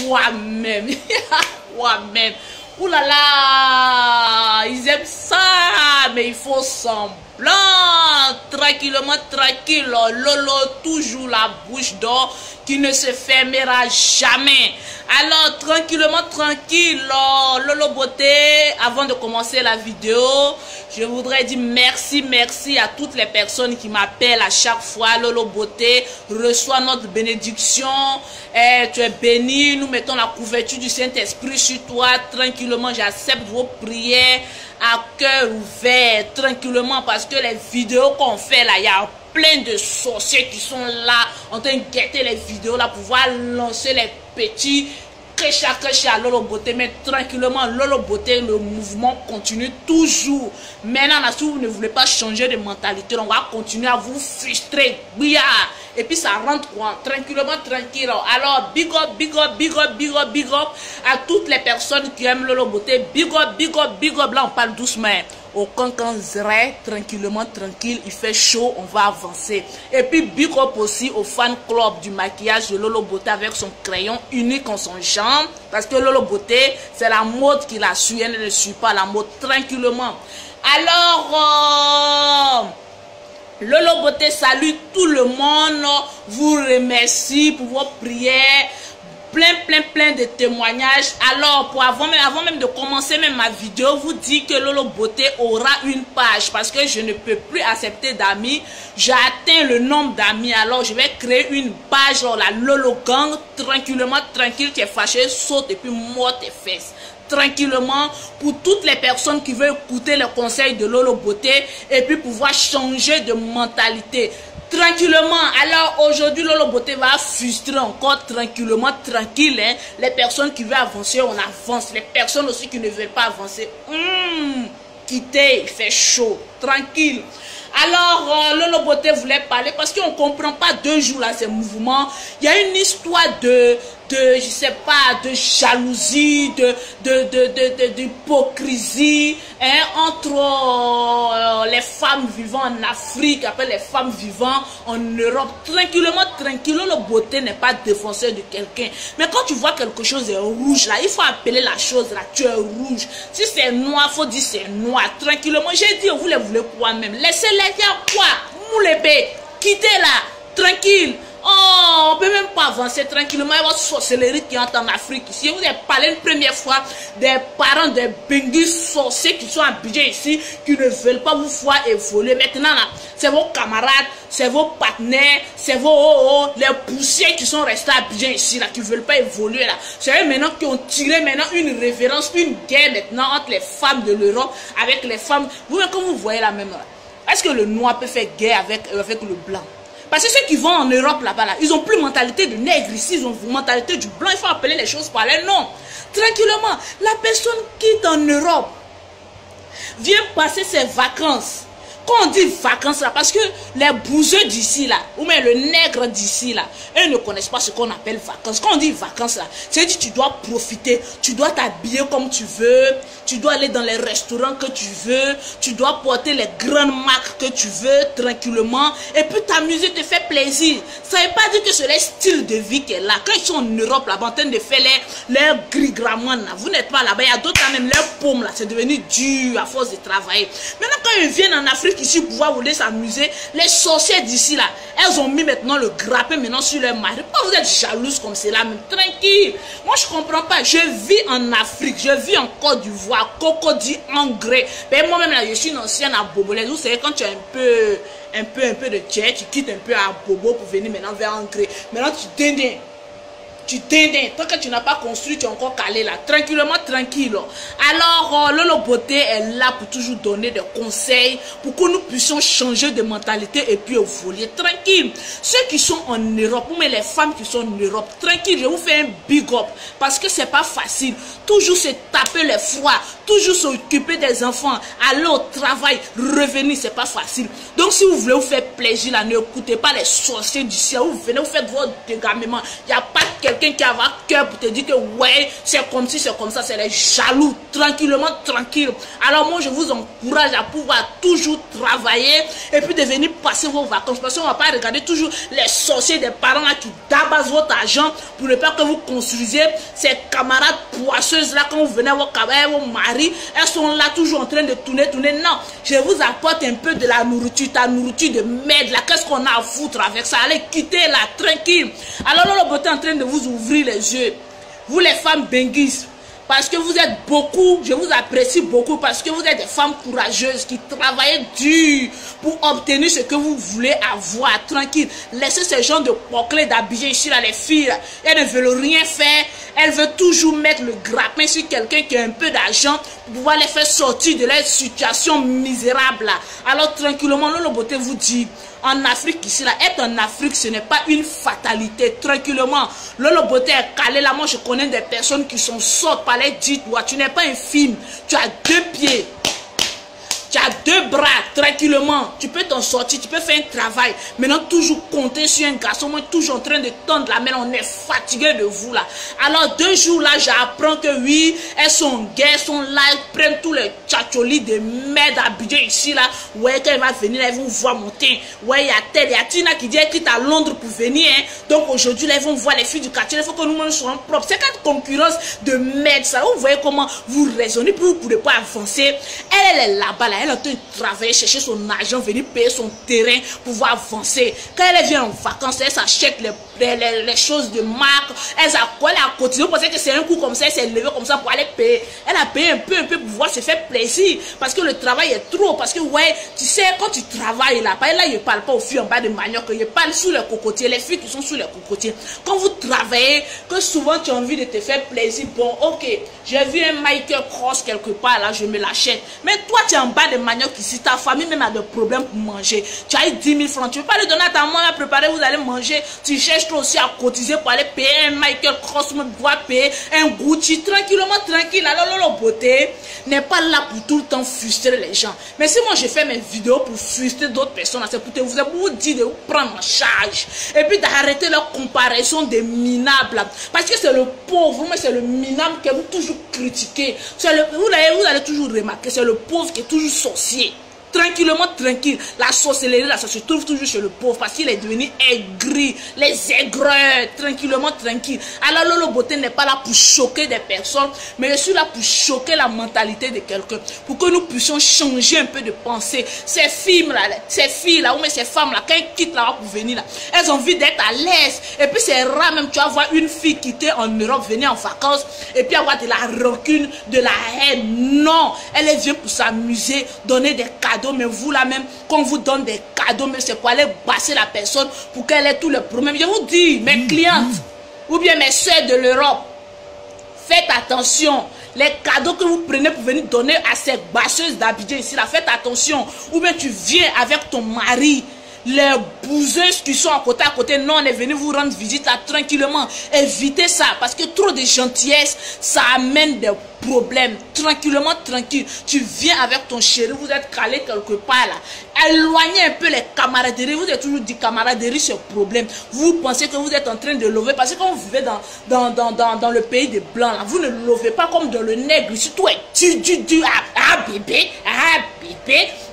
quoi même. Quoi même. Ouh là là, ils aiment ça, mais il faut semblant, tranquillement, tranquille. Lolo, toujours la bouche d'or qui ne se fermera jamais. Alors, tranquillement, tranquille, Lolo Beauté, avant de commencer la vidéo, je voudrais dire merci à toutes les personnes qui m'appellent à chaque fois. Lolo Beauté, reçois notre bénédiction. Tu es béni, nous mettons la couverture du Saint-Esprit sur toi. Tranquillement, j'accepte vos prières à cœur ouvert, tranquillement, parce que les vidéos qu'on fait là, il y a plein de sorciers qui sont là, en train de guetter les vidéos là, pour pouvoir lancer les petits Kesha Lolo Beauté, mais tranquillement, Lolo Beauté, le mouvement continue toujours. Maintenant, si vous ne voulez pas changer de mentalité, on va continuer à vous frustrer. Et puis ça rentre quoi, tranquillement, tranquille. Alors, big up à toutes les personnes qui aiment Lolo Beauté. Big up, là on parle doucement. Au cancanzray, tranquillement, tranquille, il fait chaud, on va avancer. Et puis big up aussi au fan club du maquillage de Lolo Beauté avec son crayon unique en son genre. Parce que Lolo Beauté, c'est la mode qui la suit, elle ne suit pas la mode, tranquillement. Alors, Lolo Beauté salue tout le monde, vous remercie pour vos prières. Plein de témoignages. Alors, avant même de commencer même ma vidéo, vous dit que Lolo Beauté aura une page parce que je ne peux plus accepter d'amis. J'ai atteint le nombre d'amis, alors je vais créer une page, la Lolo Gang, tranquillement, tranquille, qui est fâché, saute et puis mord tes fesses. Tranquillement, pour toutes les personnes qui veulent écouter les conseils de Lolo Beauté et puis pouvoir changer de mentalité. Tranquillement, alors aujourd'hui Lolo Beauté va frustrer encore tranquillement, tranquille, hein. Les personnes qui veulent avancer, on avance. Les personnes aussi qui ne veulent pas avancer, quittez, il fait chaud, tranquille. Alors, Lolo Beauté voulait parler parce qu'on ne comprend pas 2 jours là ces mouvements. Il y a une histoire je sais pas, de jalousie, d'hypocrisie, hein, entre les femmes vivant en Afrique, après les femmes vivant en Europe. Tranquillement, tranquille, Lolo Beauté n'est pas défenseur de quelqu'un. Mais quand tu vois quelque chose est rouge là, il faut appeler la chose là, tu es rouge. Si c'est noir, il faut dire c'est noir. Tranquillement, j'ai dit, vous les voulez quoi même? Laissez-les faire quoi? Moulébé, quittez là, tranquille. Oh, on peut même pas avancer tranquillement. Il y a votre sorcellerie qui entre en Afrique. Si vous avez parlé une première fois des parents des benguis sorciers qui sont habillés ici, qui ne veulent pas vous voir évoluer. Maintenant, là, c'est vos camarades, c'est vos partenaires, c'est vos les poussières qui sont restés habillés ici, là, qui ne veulent pas évoluer. Là. C'est eux maintenant qui ont tiré maintenant une révérence, une guerre maintenant entre les femmes de l'Europe avec les femmes. Vous-même, comme vous voyez la même là, est-ce que le noir peut faire guerre avec le blanc? Parce que ceux qui vont en Europe là-bas, là, ils n'ont plus mentalité de nègre ici, ils ont mentalité du blanc. Il faut appeler les choses par les noms. Tranquillement, la personne quitte en Europe, vient passer ses vacances. Quand on dit vacances là, parce que les bouseux d'ici là, ou même le nègre d'ici là, eux ne connaissent pas ce qu'on appelle vacances. Quand on dit vacances là, c'est-à-dire tu dois profiter, tu dois t'habiller comme tu veux, tu dois aller dans les restaurants que tu veux, tu dois porter les grandes marques que tu veux tranquillement, et puis t'amuser, te faire plaisir. Ça ne veut pas dire que c'est le style de vie qui est là. Quand ils sont en Europe là-bas en train de faire les gris-gramouanes là, vous n'êtes pas là-bas, il y a d'autres quand même, leurs paumes là, c'est devenu dur à force de travailler. Maintenant quand ils viennent en Afrique, ici pour pouvoir voler s'amuser, les sorcières d'ici là, elles ont mis maintenant le grappin maintenant sur leur mari. Pourquoi vous êtes jalouse comme cela même? Tranquille. Moi je comprends pas. Je vis en Afrique, je vis en Côte d'Ivoire, Cocody, Angré. Mais moi-même là, je suis une ancienne à Bobolais. Vous savez quand tu as un peu de jet, tu quittes un peu à Bobo pour venir maintenant vers Angré. Maintenant tu dindins. Tu t'aides. Tant que tu n'as pas construit, tu es encore calé là. Tranquillement, tranquille. Alors, Lolo Beauté est là pour toujours donner des conseils pour que nous puissions changer de mentalité et puis évoluer. Tranquille. Ceux qui sont en Europe, mais les femmes qui sont en Europe, tranquille, je vous fais un big up. Parce que c'est pas facile. Toujours se taper les froids. Toujours s'occuper des enfants. Aller au travail, revenir, c'est pas facile. Donc, si vous voulez vous faire plaisir là, n'écoutez pas les sorciers d'ici. Vous venez, vous faites votre dégarmement. Il n'y a pas de quelqu'un qui a un cœur pour te dire que ouais, c'est comme si, c'est comme ça, c'est les jaloux, tranquillement, tranquille. Alors moi, je vous encourage à pouvoir toujours travailler et puis de venir passer vos vacances. Parce qu'on ne va pas regarder toujours les sorciers des parents là qui tabassent votre argent pour ne pas que vous construisez ces camarades poisseuses là quand vous venez à vos maris. Elles sont là toujours en train de tourner. Non, je vous apporte un peu de la nourriture, ta nourriture de merde là. Qu'est-ce qu'on a à foutre avec ça? Allez, quittez là, tranquille. Alors Lolo Beauté est en train de vous ouvrir les yeux. Vous les femmes benguistes. Parce que vous êtes beaucoup, je vous apprécie beaucoup parce que vous êtes des femmes courageuses qui travaillent dur pour obtenir ce que vous voulez avoir. Tranquille. Laissez ces gens de poclés d'habiller ici là, les filles. Elles ne veulent rien faire. Elles veulent toujours mettre le grappin sur quelqu'un qui a un peu d'argent pour pouvoir les faire sortir de leur situation misérable là. Alors tranquillement, Lolo Beauté vous dit, en Afrique ici là, être en Afrique ce n'est pas une fatalité. Tranquillement, Lolo Beauté est calé là. Moi je connais des personnes qui sont sortes par les dites, tu n'es pas un film, tu as 2 pieds. Tu as 2 bras, tranquillement. Tu peux t'en sortir, tu peux faire un travail. Maintenant, toujours compter sur un garçon. Moi, toujours en train de tendre la main. On est fatigué de vous, là. Alors, 2 jours, là, j'apprends que oui, elles sont gays, elles sont là, elles prennent tous les tchatcholis de merde habillés ici, là. Ouais, quand elle va venir, là, elles vont voir mon teint. Ouais, il y a tel, il y a Tina qui dit qu'elle quitte à Londres pour venir, hein. Donc, aujourd'hui, là, elles vont voir les filles du quartier. Il faut que nous-mêmes soyons propres. C'est cette concurrence de merde, ça. Vous voyez comment vous raisonnez, puis vous ne pouvez pas avancer. Elle est là-bas, là. Elle est en train de travailler, chercher son argent, venir payer son terrain pour pouvoir avancer. Quand elle vient en vacances, elle s'achète les choses de marque. Elle a cotisé. Vous pensez que c'est un coup comme ça, elle s'est levée comme ça pour aller payer. Elle a payé un peu pour pouvoir se faire plaisir. Parce que le travail est trop. Parce que, ouais, tu sais, quand tu travailles là, je ne parle pas aux filles en bas de manioc, je parle sous les cocotiers, les filles qui sont sous les cocotiers. Quand vous travaillez, que souvent tu as envie de te faire plaisir, bon, ok, j'ai vu un Michael Cross quelque part là, je me l'achète. Mais toi, tu es en bas de manioc ici, ta famille même a des problèmes pour manger. Tu as eu 10 000 francs, tu ne peux pas le donner à ta maman à préparer, vous allez manger. Tu cherches toi aussi à cotiser pour aller payer un Michael Cross, pour pouvoir payer un Gucci, tranquillement, tranquille. Alors, Lolo Beauté n'est pas là pour tout le temps frustrer les gens. Mais si moi je fais mes vidéos pour frustrer d'autres personnes, c'est pour vous dire de vous prendre en charge. Et puis d'arrêter leur comparaison des minables. Parce que c'est le pauvre, mais c'est le minable que vous toujours critiquez. Vous allez toujours remarquer, c'est le pauvre qui est toujours sorcier. Tranquillement, tranquille. La sorcellerie, là, ça se trouve toujours chez le pauvre parce qu'il est devenu aigri, les aigreurs, tranquillement, tranquille. Alors, Lolo Beauté n'est pas là pour choquer des personnes, mais je suis là pour choquer la mentalité de quelqu'un, pour que nous puissions changer un peu de pensée. Ces filles-là, ou même ces femmes-là, quand elles quittent là-bas pour venir là, elles ont envie d'être à l'aise. Et puis, c'est rare même, tu vas voir une fille quitter en Europe, venir en vacances, et puis avoir de la rancune, de la haine. Non, elle vient pour s'amuser, donner des cadeaux. Mais vous là même, quand on vous donne des cadeaux, mais c'est pour aller basser la personne pour qu'elle ait tous les problèmes. Je vous dis, mes clientes, ou bien mes soeurs de l'Europe, faites attention. Les cadeaux que vous prenez pour venir donner à ces basseuses d'Abidjan ici, là, faites attention. Ou bien tu viens avec ton mari. Les bouseuses qui sont à côté, non, on est venu vous rendre visite là tranquillement. Évitez ça, parce que trop de gentillesse, ça amène des problèmes. Tranquillement, tranquille. Tu viens avec ton chéri, vous êtes calé quelque part là. Éloignez un peu les camaraderies. Vous avez toujours dit camaraderie, c'est un problème. Vous pensez que vous êtes en train de lever, parce que quand vous vivez dans le pays des blancs là, vous ne levez pas comme dans le nègre. Surtout, bébé.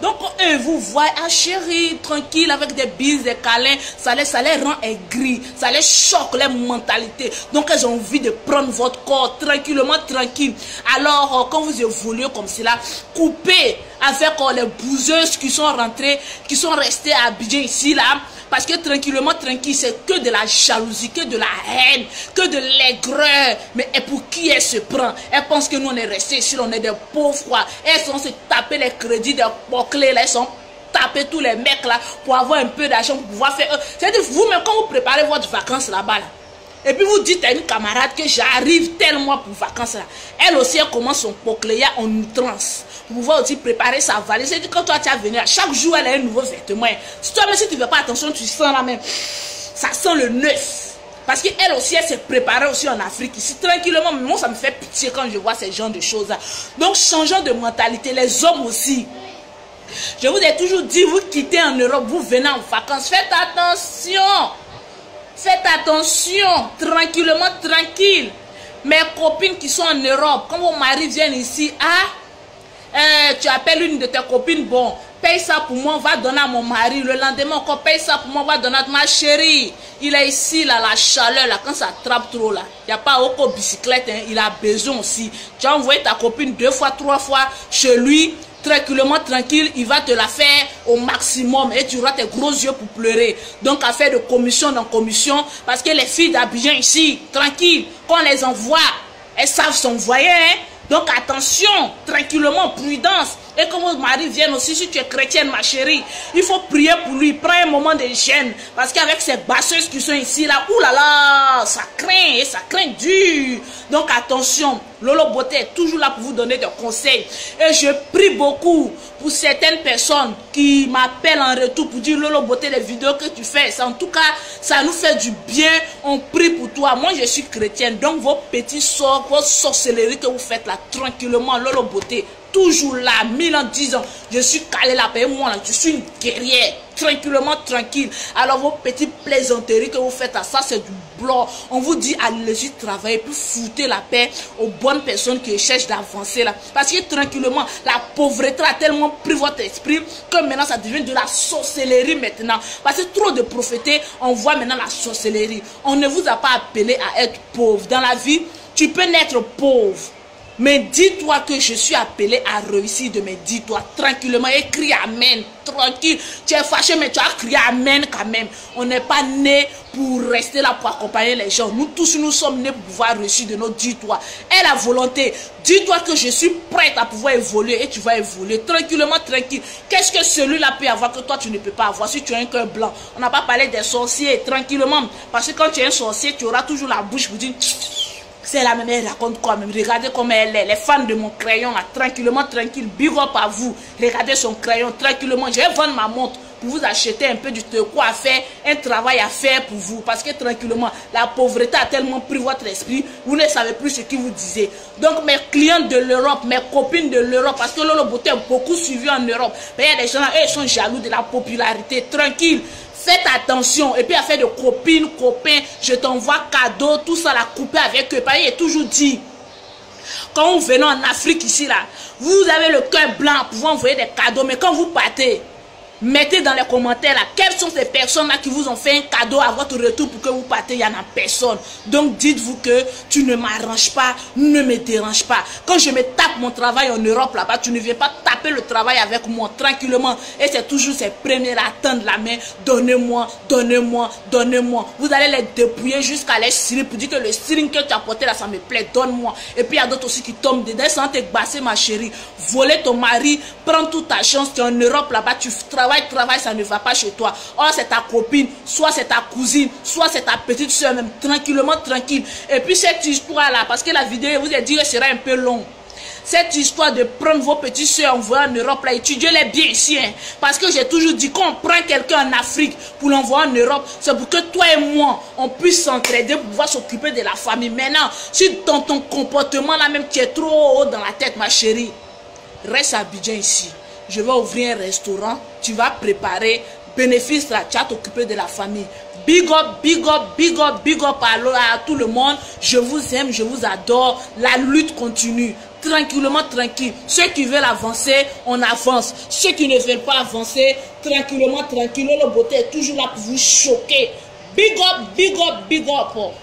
Donc, eux vous voient, chérie, tranquille, avec des bises, des câlins, ça les rend aigris, ça les choque, les mentalités. Donc, elles ont envie de prendre votre corps tranquillement, tranquille. Alors, quand vous évoluez comme cela, coupez avec les bouseuses qui sont rentrées, qui sont restées à Abidjan ici, là. Parce que tranquillement, tranquille, c'est que de la jalousie, que de la haine, que de l'aigreur. Mais pour qui elle se prend? Elle pense que nous, on est restés ici, on est des pauvres, quoi. Elles sont se taper les crédits des poclés, là. Elles sont taper tous les mecs, là, pour avoir un peu d'argent, pour pouvoir faire... C'est-à-dire, vous-même, quand vous préparez votre vacances là-bas, là, et puis vous dites à une camarade que j'arrive tel mois pour vacances là. Elle aussi, elle commence son pocléa en outrance. Pour pouvoir aussi préparer sa valise. C'est-à-dire quand toi tu as venu, chaque jour elle a un nouveau vêtement. Si toi même si tu ne fais pas attention, tu sens la même. Ça sent le neuf. Parce qu'elle aussi, elle s'est préparée aussi en Afrique ici tranquillement. Mais moi ça me fait pitié quand je vois ces genres de choses là. Donc changeons de mentalité. Les hommes aussi. Je vous ai toujours dit, vous quittez en Europe, vous venez en vacances. Faites attention. Faites attention, tranquillement, tranquille. Mes copines qui sont en Europe, quand vos maris viennent ici, tu appelles une de tes copines, bon, paye ça pour moi, on va donner à mon mari. Le lendemain encore, paye ça pour moi, on va donner à ma chérie. Il est ici, là, la chaleur, là, quand ça attrape trop, là. Il n'y a pas aucun bicyclette, hein, il a besoin aussi. Tu as envoyé ta copine 2 fois, 3 fois chez lui, tranquillement, tranquille, il va te la faire au maximum et tu auras tes gros yeux pour pleurer. Donc, à faire de commission dans commission, parce que les filles d'Abidjan ici, tranquille, quand on les envoie, elles savent s'envoyer, hein. Donc attention, tranquillement, prudence. Et quand votre mari vient aussi, si tu es chrétienne, ma chérie, il faut prier pour lui. Prends un moment de gêne. Parce qu'avec ces basseuses qui sont ici, là, oulala, ça craint, et ça craint dur. Donc attention, Lolo Beauté est toujours là pour vous donner des conseils. Et je prie beaucoup pour certaines personnes qui m'appellent en retour pour dire Lolo Beauté, les vidéos que tu fais, en tout cas, ça nous fait du bien. On prie pour toi. Moi, je suis chrétienne. Donc vos petits sorts, vos sorcelleries que vous faites là, tranquillement, Lolo Beauté, toujours là, 1000 ans, 10 ans, je suis calé là, et moi là, je suis une guerrière, tranquillement, tranquille. Alors vos petites plaisanteries que vous faites à ça, c'est du blanc. On vous dit, allez-y travailler, puis foutez la paix aux bonnes personnes qui cherchent d'avancer là. Parce que tranquillement, la pauvreté a tellement pris votre esprit que maintenant ça devient de la sorcellerie maintenant. Parce que trop de prophétés, on voit maintenant la sorcellerie. On ne vous a pas appelé à être pauvre. Dans la vie, tu peux naître pauvre. Mais dis-toi que je suis appelé à réussir demain. Dis-toi tranquillement et crie Amen. Tranquille. Tu es fâché, mais tu as crié Amen quand même. On n'est pas né pour rester là pour accompagner les gens. Nous tous, nous sommes nés pour pouvoir réussir de notre dis-toi. Et la volonté. Dis-toi que je suis prête à pouvoir évoluer et tu vas évoluer tranquillement, tranquille. Qu'est-ce que celui-là peut avoir que toi tu ne peux pas avoir si tu as un cœur blanc? On n'a pas parlé des sorciers tranquillement. Parce que quand tu es un sorcier, tu auras toujours la bouche pour dire... C'est la même, elle raconte quoi même. Regardez comment elle est. Les fans de mon crayon, là, tranquillement, tranquille. Big up à vous. Regardez son crayon, tranquillement. Je vais vendre ma montre pour vous acheter un peu du quoi à faire, un travail à faire pour vous. Parce que tranquillement, la pauvreté a tellement pris votre esprit, vous ne savez plus ce qu'il vous disait. Donc mes clientes de l'Europe, mes copines de l'Europe, parce que Lolo Beauté est beaucoup suivi en Europe. Mais il y a des gens là, eux, ils sont jaloux de la popularité. Tranquille. Faites attention. Et puis, à faire de copines, copains, je t'envoie cadeau, tout ça, la couper avec eux. Parce qu'il est toujours dit, quand vous venez en Afrique ici, là, vous avez le cœur blanc pour pouvoir envoyer des cadeaux. Mais quand vous partez, mettez dans les commentaires là, quelles sont ces personnes là qui vous ont fait un cadeau à votre retour pour que vous partez, il n'y en a personne. Donc dites-vous que tu ne m'arranges pas, ne me dérange pas. Quand je me tape mon travail en Europe là-bas, tu ne viens pas taper le travail avec moi tranquillement. Et c'est toujours ces premiers à tendre la main, donnez-moi, donnez-moi, donnez-moi. Vous allez les dépouiller jusqu'à les cirer pour dire que le string que tu as porté là, ça me plaît, donne-moi. Et puis il y a d'autres aussi qui tombent dedans sans te basser ma chérie. Voler ton mari, prends toute ta chance, tu es en Europe là-bas, tu travailles, ça ne va pas chez toi. Or, c'est ta copine, soit c'est ta cousine, soit c'est ta petite soeur, même tranquillement, tranquille. Et puis, cette histoire-là, parce que la vidéo, vous allez dire, sera un peu longue. Cette histoire de prendre vos petites soeurs, envoyer en Europe, là, étudiez-les bien ici. Hein, parce que j'ai toujours dit, quand on prend quelqu'un en Afrique pour l'envoyer en Europe, c'est pour que toi et moi, on puisse s'entraider pour pouvoir s'occuper de la famille. Maintenant, si dans ton comportement, là, même, tu es trop haut dans la tête, ma chérie, reste à Abidjan ici. Je vais ouvrir un restaurant, tu vas préparer, bénéfice là, tu vas t'occuper de la famille. Big up, big up, big up, big up à tout le monde. Je vous aime, je vous adore. La lutte continue. Tranquillement, tranquille. Ceux qui veulent avancer, on avance. Ceux qui ne veulent pas avancer, tranquillement, tranquille. Lolo Beauté est toujours là pour vous choquer. Big up, big up, big up.